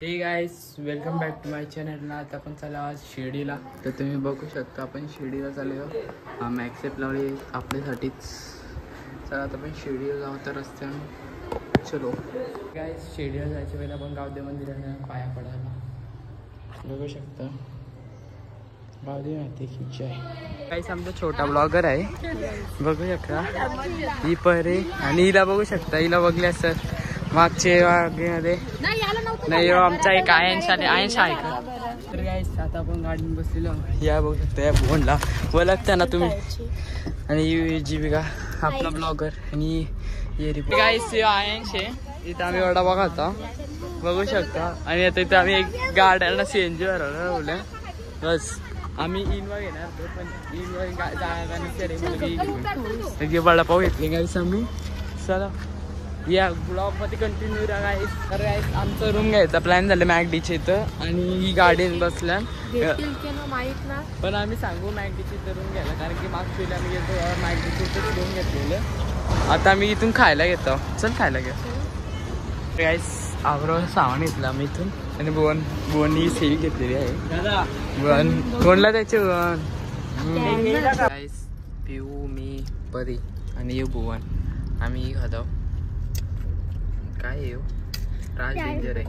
हे guys welcome back to my channel ना. आता आपण चला आज शिर्डीला. तर तुम्ही बघू शकता आपण शिर्डीला चाललो. मॅक्सेप लावली आपल्यासाठीच. चला आता आपण शिर्डीला जाऊ. तर रस्त्याने चलो गाइस. शिर्डीला जायच्या वेळेला आपण गावदेव मंदिराला पाया पडायला बघू शकता. गावदेव मातेची जय. गाइस आमचा छोटा ब्लॉगर आहे बघू शकता. ही परे आणि हिला बघू शकता. हिला बघले असतात मागचे वागेमध्ये नाही आमचा एक आयन्स आहे का. तर गाइस आता आपण गाडीत बसलेलो या बघू शकता. या फोनला ओळखता ना तुम्ही. आणि ही जीविका आपला ब्लॉगर. आणि गाइस आयन्स आहे. इथं आम्ही वडा बघा बघू शकता. आणि आता इथं आम्ही एक गाड्याला सीएनजी वरवल्या. बस आम्ही इनवा घेणार पण इनवा जागा वडापाव घेतले गाइस आम्ही. चला या ब्लॉग मध्ये कंटिन्यू राहा गाइस. तर गाइस आमचं रूम घ्यायचा प्लॅन झालं मॅगडीच्या इथं. आणि ही गाडीने बसल्या पण आम्ही सांगू मॅगडीची इथं रूम घ्यायला. कारण की मागच्या वेळी आम्ही घेतो मॅगडीची इथं रूम घेतलेलं. आता आम्ही इथून खायला घेतो. चल खायला घ्या गाइस. आवरो सामान घेतलं आम्ही इथून. आणि बुवन ही सेवी घेतलेली आहे. बुवन कोणला त्याचे बुवन गाइस. पिऊ मी परी आणि बुवन आम्ही खातो. काय आहे राज डेंजर आहे.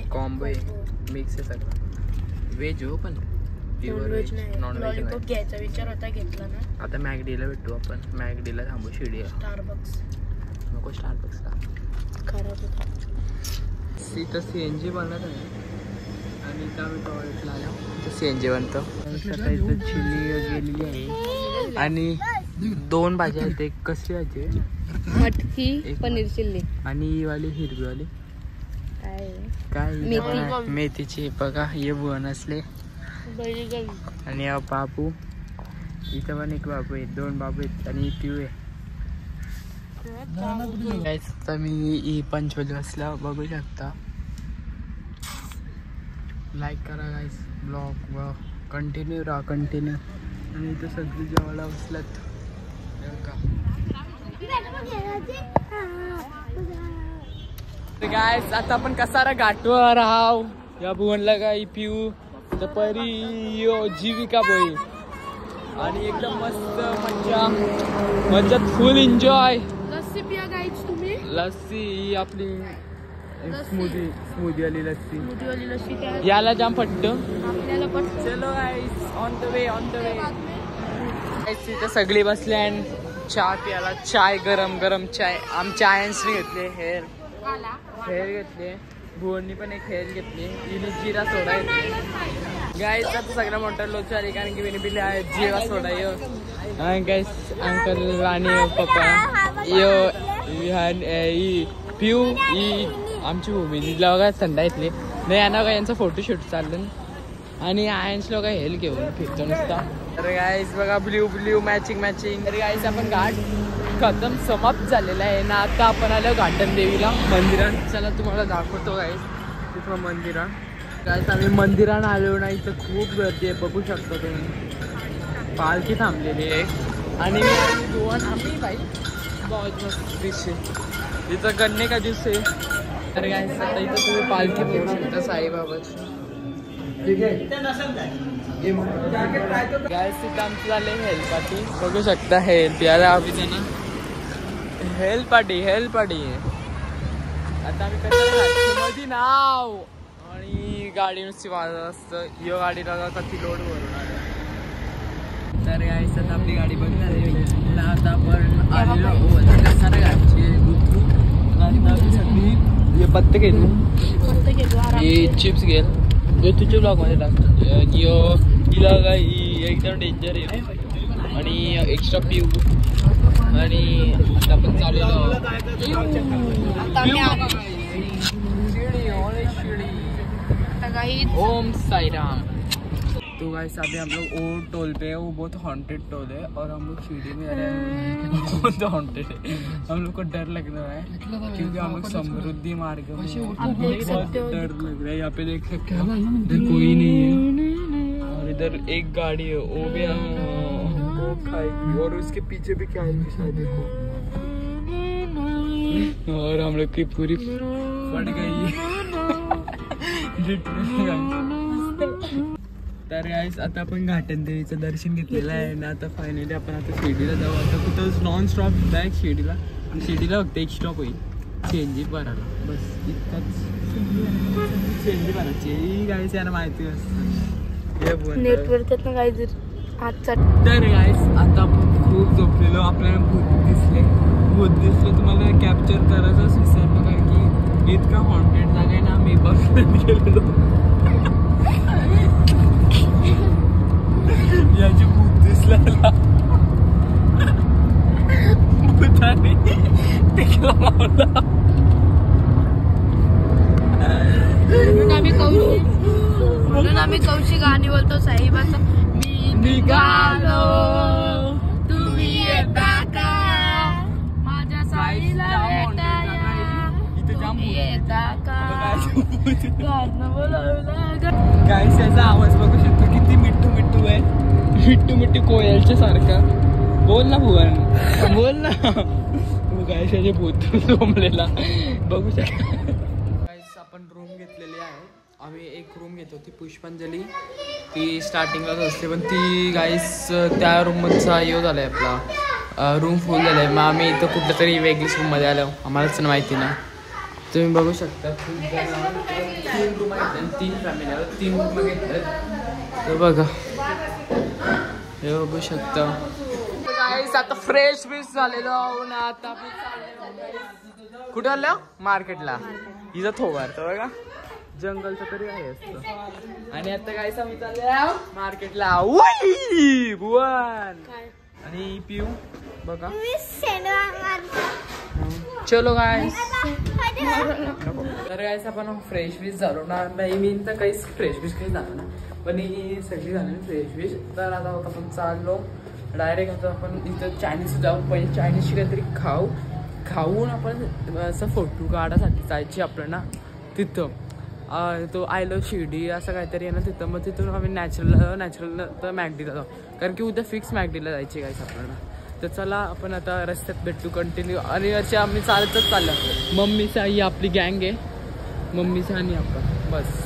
कॉम्बो आहे मिक्स आहे सगळं. व्हेज हो पण प्युअर व्हेज नॉन व्हेज घ्यायचा विचार होता घेतला ना. आता मॅगडीला भेटू आपण. मॅगडीला थांबू शिर्डीला. स्टारबक्स नको. स्टारबक्सला खराब होता. इथं सीएनजी बनत आहे. आणि इथं आम्ही टॉयलेटला आलो तर सीएनजी बनतो. इथं चिली गेलेली आहे. आणि दोन भाज्या आहेत. एक कसली भाजी आहे मटकी पनीर चिल्ली. आणि ही वाली हिरवीवाली काय मेथीची बघा. हे बुवन असले आणि बाबू. इथं पण एक बाबू आहे. दोन बाबू आहेत आणि पिऊ आहे. तर मी ही पंचवली असला बघू शकता. लाईक करा गाईस. ब्लॉग कंटिन्यू राहा कंटिन्यू. आणि इथं सगळी जेवायला बसल्यात गाइस. आता आपण कसारा घाटवर आहाव. या भुवनला काय पिऊ तर परी यो जीविका बोई. आणि एकदम मस्त मज्जा मज्जात फुल एन्जॉय. लस्सी पिया गाइस तुम्ही. लस्सी आपली स्मूदी वाली लस्सी. याला जाम पट्ट. चलो guys on the way guys. इथे सगळी बसले आणि चहा प्यायला. चाय गरम गरम चाय. आमच्या आयन्सने घेतले. हेअर घेतले. भुवननी पण एक हेअर घेतली. हिने जिरा सोडा घेतले गाइस. आता सगळ्या मोठा लोच आले कारण की विनी पिले आहे जिरा सोडा. यो गाइस अंकल आणि पप्पा यो पिऊ ही आमची भूमी. तिला बघा थंडा येतली नाही. यांना बघा यांचा फोटोशूट चाललं. आणि आयन्स लोक हेल घेऊन फिरतो नुसता. तर गाइस बघा ब्ल्यू मॅचिंग. तर गाइस आपण घाट खतम समाप्त झालेला आहे ना. आता आपण आलो घाटन देवीला मंदिरात. चला तुम्हाला दाखवतो गाइस तिथं मंदिरात. गाइस आम्ही मंदिरात आलो ना. इथं खूप गर्दी आहे बघू शकता तुम्ही. पालखी थांबलेली आहे. आणि आम्ही बाई बहुत मस्त दिसते. इथं गन्ने का ज्यूस आहे. तर गाइस आता इथं तुम्ही पालखी बघू शकता साईबाबाची. गाइस तिथं आमचं झालं हेल्थ पार्टी बघू शकता. हेल्थ याला आम्ही त्यांना हेल्थ पार्टी. आता आम्ही मध्ये नाव. आणि गाडी नुसती वाजत असतं. यो गाडीला कधी लोड भरून आलं. तर गाइस आता आपली गाडी बघणार आहे. आता आपण आलेलो कसारा घाटची पत्ते घेतो. हे चिप्स घेल. जो तुझ्या ब्लॉग मध्ये टाकतो. यो हिला काय एकदम डेंजर आहे. आणि एक्स्ट्रा पिऊ. आणि आता आपण चालू ओम साई राम. तो गाइस अभी हम लोग ओल्ड टोल पे है. वो बहुत हॉन्टेड टोल है और हम लोग शिर्डी में आ रहे हैं. बहुत हॉन्टेड है. हम लोग को डर लग रहा है क्योंकि हम लोग समृद्धि मार्ग में. बहुत डर लग रहा है. यहाँ पे देख सकते हो इधर कोई नहीं है. और इधर एक गाड़ी है वो भी वो खाएगी. और उसके पीछे भी क्या है शायद देखो. और हम लोग की पूरी फट गई. तर गाईस आता आपण घाटन देवीचं दर्शन घेतलेलं आहे ना. आता फायनली आपण आता शिर्डीला जाऊ. आता कुठं नॉन स्टॉप बॅग शिर्डीला फक्त एक स्टॉप होईल चेंजी भरायला, बस इतकाच. चेंजी भरायची गाईस याला माहिती असतं नेटवर्क काय जर आजचा. तर गाईस आता आपण खूप झोपलेलो, आपल्याला भूत दिसले तुम्हाला कॅप्चर करायचं विसरलो कारण की इतका हॉन्टेड जागा आहे ना. मी बघत गेलेलो याची भूत दिसला भूताने टेकला लावला. म्हणून आम्ही कौशी गाणी बोलतो साहेबाचं. मी निघालो तुम्ही येता का माझ्या साईला भेटाया तुम्ही येता का गाणं बोलवलं. गाईस याचा आवाज बघू शकतो किती मिट्टू मिट्टू आहे. मिट्टू कोयलच्या सारखा. बोल ना भुवन बोल ना. गाईस याचे भूत झोंबलेला बघू शकता. गाईस आपण रूम घेतलेली आहे. आम्ही एक रूम घेतो ती पुष्पांजली, ती स्टार्टिंगलाच असते पण ती गाईस त्या रूमचा यो झाला आहे आपला रूम फुल झाला आहे. मग आम्ही इथं कुठल्या तरी वेगळीच रूममध्ये आलो, आम्हालाच माहिती ना. तुम्ही बघू शकता खूप जण 3 रूम घेतल्या, 3 फॅमिली आलो, 3 रूम घेतल्या. तर बघा हे बघू शकता. गाईस आता फ्रेश बीस झालेलो आहो ना. आता कुठं आलो मार्केटला. हिचा थोबारतो बघा जंगलचं तरी आहे असतं. आणि आता गाईस आम्ही चाललो मार्केटला. भुवन आणि पिऊ बघा. चलो गाईस. तर गाईस आपण फ्रेश बीस झालो ना. मी तर काहीच फ्रेश बीस काही झालं ना पण ही सगळी झाली फ्रेश बीस. तर आता आपण चाललो डायरेक्ट. आता आपण इथं चायनीज जाऊ. पहिले चायनीजची काहीतरी खाऊन आपण असं फोटो काढायसाठी जायची आपल्याला तिथं. तो आय लव्ह शिर्डी असं काहीतरी आहे ना तिथं. मग तिथून आम्ही नॅचरल तर मॅगडीला जाऊ कारण की उद्या फिक्स मॅगडीला जायची गाईस आपल्याला. तर चला आपण आता रस्त्यात भेटू कंटिन्यू. आणि असे आम्ही चालतच चाललो. मम्मीचा ही आपली गँग आहे, मम्मीचा आणि आपण बस.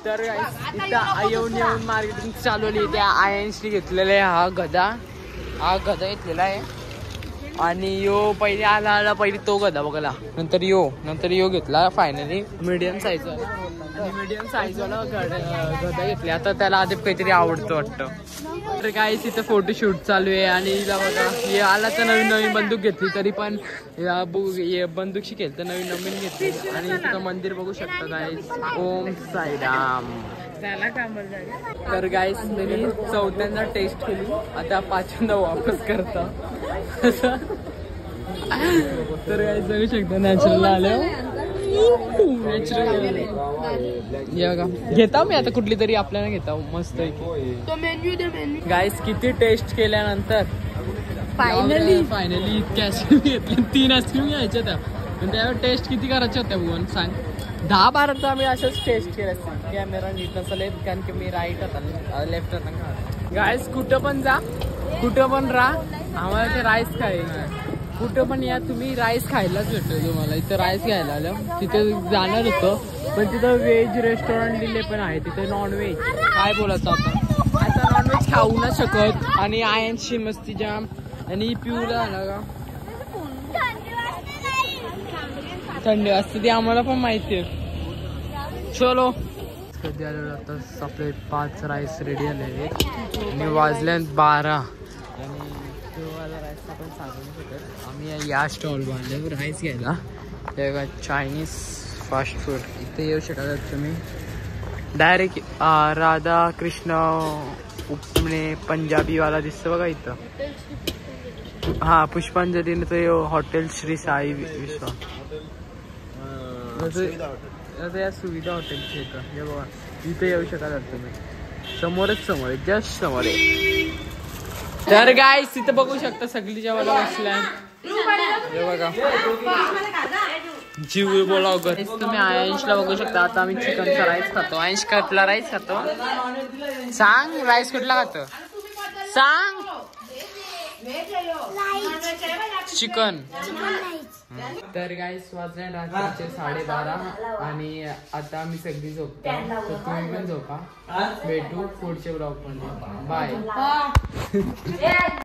तर इथं येऊन मार्केटिंग चालवली. त्या आयन्सनी घेतलेला आहे हा गधा घेतलेला आहे. आणि यो पहिले आला पहिले तो गधा बघला, नंतर यो घेतला फायनली मीडियम साईजवाला. आणि मीडियम साईजवाला गधा घेतला. आता त्याला आधी काहीतरी आवडतं वाटतं. तर काय तिथं फोटोशूट चालू आहे. आणि हिला बघा हे आला तर नवीन बंदूक घेतली तरी पण बंदूकशी केली तर नवीन घेतली. आणि तिथं मंदिर बघू शकता गाईस. ओम साईराम. तर गाईस मी 4थ्यांदा टेस्ट केली, आता 5व्यांदा वापस करता. तर गाईस बघू शकता नॅचरल आलं. नॅचरल घेता मी आता कुठली तरी आपल्याला घेता मस्त. गाईस किती टेस्ट केल्यानंतर फायनली इतक्या आईस्क्रीम घेतल्या. 3 आईस्क्रीम घ्यायच्या त्या पण त्यावेळी टेस्ट किती करायच्या होत्या भुवन सांग. 10-12 तर आम्ही अशाच टेस्ट केल्या. कॅमेरा नीट नसेल कारण की मी राईट होता लेफ्ट होता. गाईस कुठं पण जा कुठं पण राहा आम्हाला ते राईस खायला. कुठं पण या तुम्ही राईस खायलाच भेटतो तुम्हाला. इथं राईस घ्यायला आलं. तिथं जाणार होतं पण तिथं व्हेज रेस्टॉरंट दिले पण आहे तिथं नॉनव्हेज. काय बोलायचं आता नॉनव्हेज खाऊ ना शकत. आणि आयनशी मस्ती जाम. आणि पिऊला आला का थंडी असते ती आम्हाला पण माहिती आहे. चलो कधी आलेलो आता आपले 5 राईस रेडी आले आणि वाजल्यात 12. आणि तेव्हाला राईस आपण सांगू शकत. आम्ही या स्टॉल आले राईस घ्यायला. तेव्हा चायनीज फास्ट फूड इथे येऊ शकतात तुम्ही. डायरेक्ट राधा कृष्ण उपने पंजाबीवाला दिसतं बघा इथं. हा पुष्पांजलीने तो हॉटेल श्री साई विश्वा. या सुविधा हॉटेलची इथं हे बघा इथे येऊ शकतात तुम्ही. समोर जस्ट समोर आहे. तर गाईस तिथं बघू शकता सगळी जेवायला बसलाय हे बघा. जीव बोला तुम्ही आयंशला बघू शकता. आता आम्ही चिकनचा राईस खातो. आयंश कुठला राईस खातो सांग. राईस कुठला खातो सांग. चिकन. तर गाईस वाजले रात्रीचे 12:30 आणि आता आम्ही सगळी झोपतो. तर तुम्ही पण झोपा. भेटू पुढच्या ब्लॉग मध्ये. बाय.